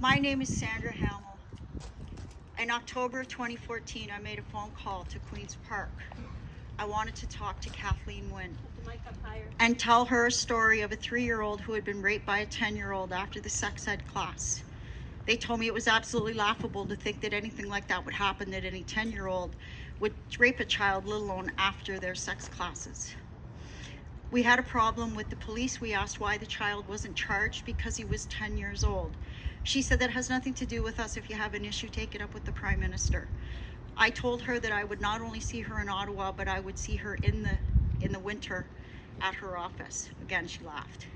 My name is Sandra Hamill. In October 2014, I made a phone call to Queen's Park. I wanted to talk to Kathleen Wynne and tell her a story of a 3-year-old who had been raped by a 10-year-old after the sex ed class. They told me it was absolutely laughable to think that anything like that would happen, that any 10-year-old would rape a child, let alone after their sex classes. We had a problem with the police. We asked why the child wasn't charged because he was 10 years old. She said that has nothing to do with us. If you have an issue, take it up with the Prime Minister. I told her that I would not only see her in Ottawa, but I would see her in the winter at her office. Again, she laughed.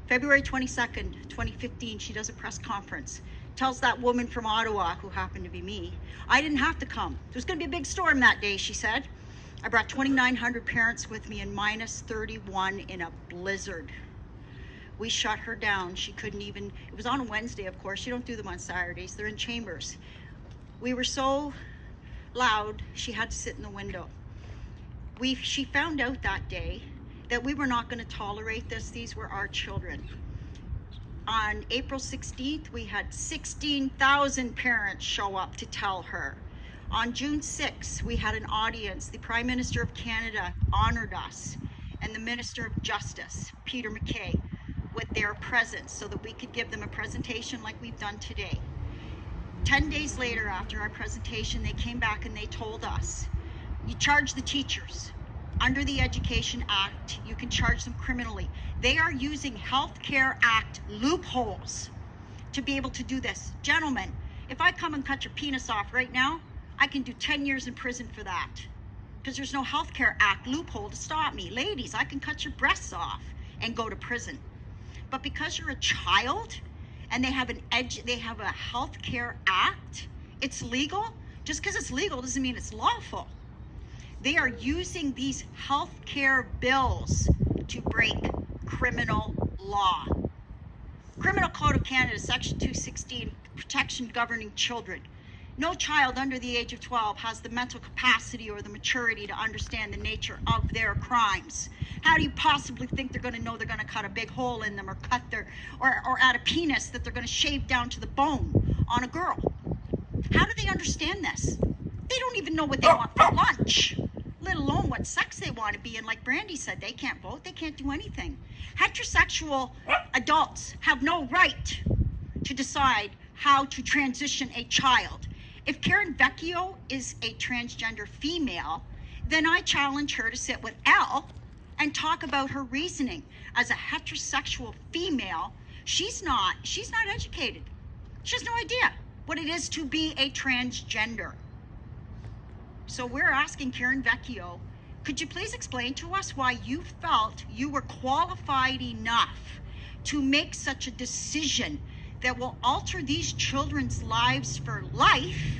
February 22nd, 2015, she does a press conference. Tells that woman from Ottawa, who happened to be me, I didn't have to come. There was going to be a big storm that day, she said. I brought 2,900 parents with me and minus 31 in a blizzard. We shut her down. She couldn't even, it was on a Wednesday, of course. You don't do them on Saturdays. They're in chambers. We were so loud, she had to sit in the window. She found out that day that we were not going to tolerate this. These were our children. On April 16th, we had 16,000 parents show up to tell her. On June 6th, we had an audience. The Prime Minister of Canada honored us, and the Minister of Justice, Peter MacKay, with their presence so that we could give them a presentation like we've done today. 10 days later, after our presentation, they came back and they told us, you charge the teachers. Under the Education Act, you can charge them criminally. They are using Health Care Act loopholes to be able to do this. Gentlemen, if I come and cut your penis off right now, I can do 10 years in prison for that because there's no Health Care Act loophole to stop me. Ladies, I can cut your breasts off and go to prison. But because you're a child and they have a Health Care Act, it's legal. Just because it's legal doesn't mean it's lawful. They are using these health care bills to break criminal law. Criminal Code of Canada, Section 216, protection governing children. No child under the age of 12 has the mental capacity or the maturity to understand the nature of their crimes. How do you possibly think they're going to know they're going to cut a big hole in them or cut their, or add a penis that they're going to shave down to the bone on a girl? How do they understand this? They don't even know what they want for lunch, let alone what sex they want to be in. Like Brandy said, they can't vote, they can't do anything. Heterosexual adults have no right to decide how to transition a child. If Karen Vecchio is a transgender female, then I challenge her to sit with Elle and talk about her reasoning. As a heterosexual female, she's not educated. She has no idea what it is to be a transgender. So we're asking Karen Vecchio, could you please explain to us why you felt you were qualified enough to make such a decision that will alter these children's lives for life,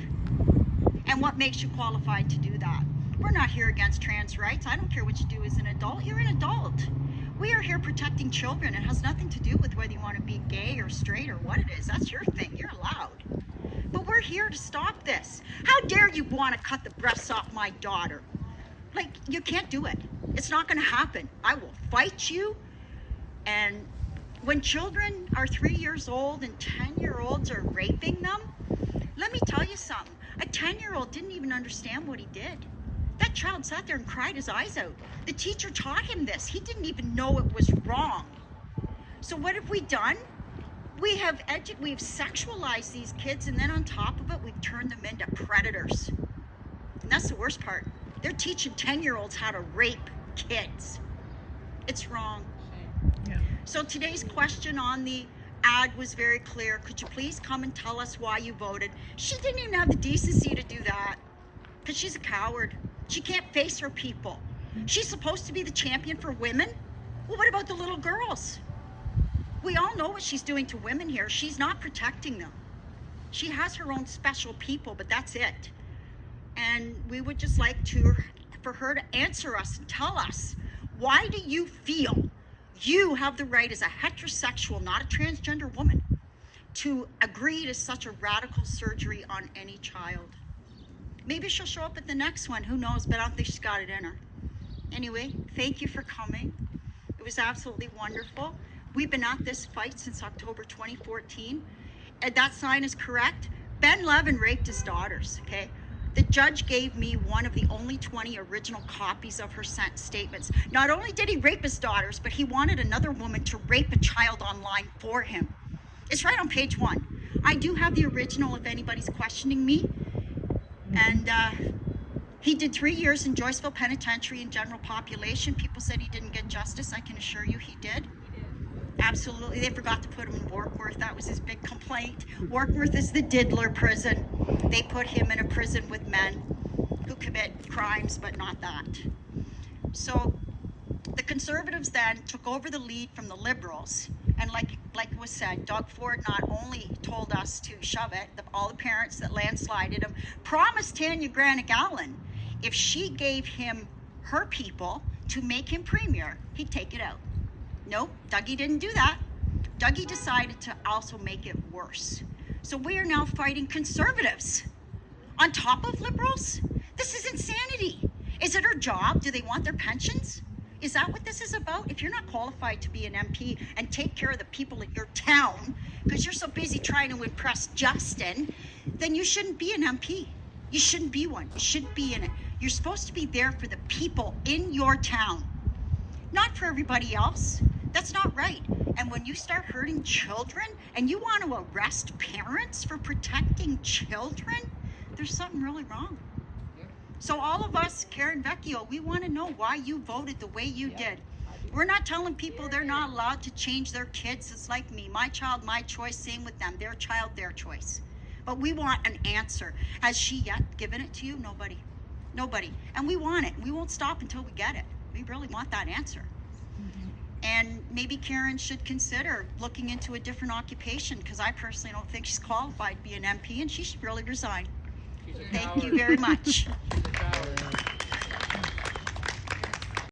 and what makes you qualified to do that? We're not here against trans rights. I don't care what you do as an adult. You're an adult. We are here protecting children. It has nothing to do with whether you want to be gay or straight or what it is. That's your thing. You're allowed. But we're here to stop this. How dare you want to cut the breasts off my daughter? Like, you can't do it. It's not going to happen. I will fight you. And when children are 3 years old and 10-year-olds are raping them, let me tell you something. A 10-year-old didn't even understand what he did. That child sat there and cried his eyes out. The teacher taught him this. He didn't even know it was wrong. So what have we done? We have sexualized these kids, and then on top of it, we've turned them into predators. And that's the worst part. They're teaching 10-year-olds how to rape kids. It's wrong. Yeah. So today's question on the ad was very clear. Could you please come and tell us why you voted? She didn't even have the decency to do that because she's a coward. She can't face her people. She's supposed to be the champion for women. Well, what about the little girls? We all know what she's doing to women here. She's not protecting them. She has her own special people, but that's it. And we would just like for her to answer us and tell us, why do you feel you have the right as a heterosexual, not a transgender woman, to agree to such a radical surgery on any child? Maybe she'll show up at the next one, who knows, but I don't think she's got it in her. Anyway, thank you for coming. It was absolutely wonderful. We've been at this fight since October 2014. that sign is correct. Ben Levin raped his daughters, okay? The judge gave me one of the only 20 original copies of her statements. Not only did he rape his daughters, but he wanted another woman to rape a child online for him. It's right on page 1. I do have the original if anybody's questioning me. And he did 3 years in Joyceville Penitentiary in general population. People said he didn't get justice. I can assure you he did. Absolutely. They forgot to put him in Warkworth. That was his big complaint. Warkworth is the diddler prison. They put him in a prison with men who commit crimes, but not that. So the Conservatives then took over the lead from the Liberals. And like was said, Doug Ford not only told us to shove it, all the parents that landslided him, promised Tanya Granick-Allen if she gave him her people to make him premier, he'd take it out. Nope, Dougie didn't do that. Dougie decided to also make it worse. So we are now fighting Conservatives on top of Liberals? This is insanity. Is it our job? Do they want their pensions? Is that what this is about? If you're not qualified to be an MP and take care of the people in your town because you're so busy trying to impress Justin, then you shouldn't be an MP. You shouldn't be one. You shouldn't be in it. You're supposed to be there for the people in your town, not for everybody else. That's not right. And when you start hurting children and you want to arrest parents for protecting children, there's something really wrong. So all of us, Karen Vecchio, we want to know why you voted the way you did. We're not telling people they're not allowed to change their kids. It's like me. My child, my choice. Same with them. Their child, their choice. But we want an answer. Has she yet given it to you? Nobody. Nobody. And we want it. We won't stop until we get it. We really want that answer. And maybe Karen should consider looking into a different occupation, because I personally don't think she's qualified to be an MP, and she should really resign. Thank you very much.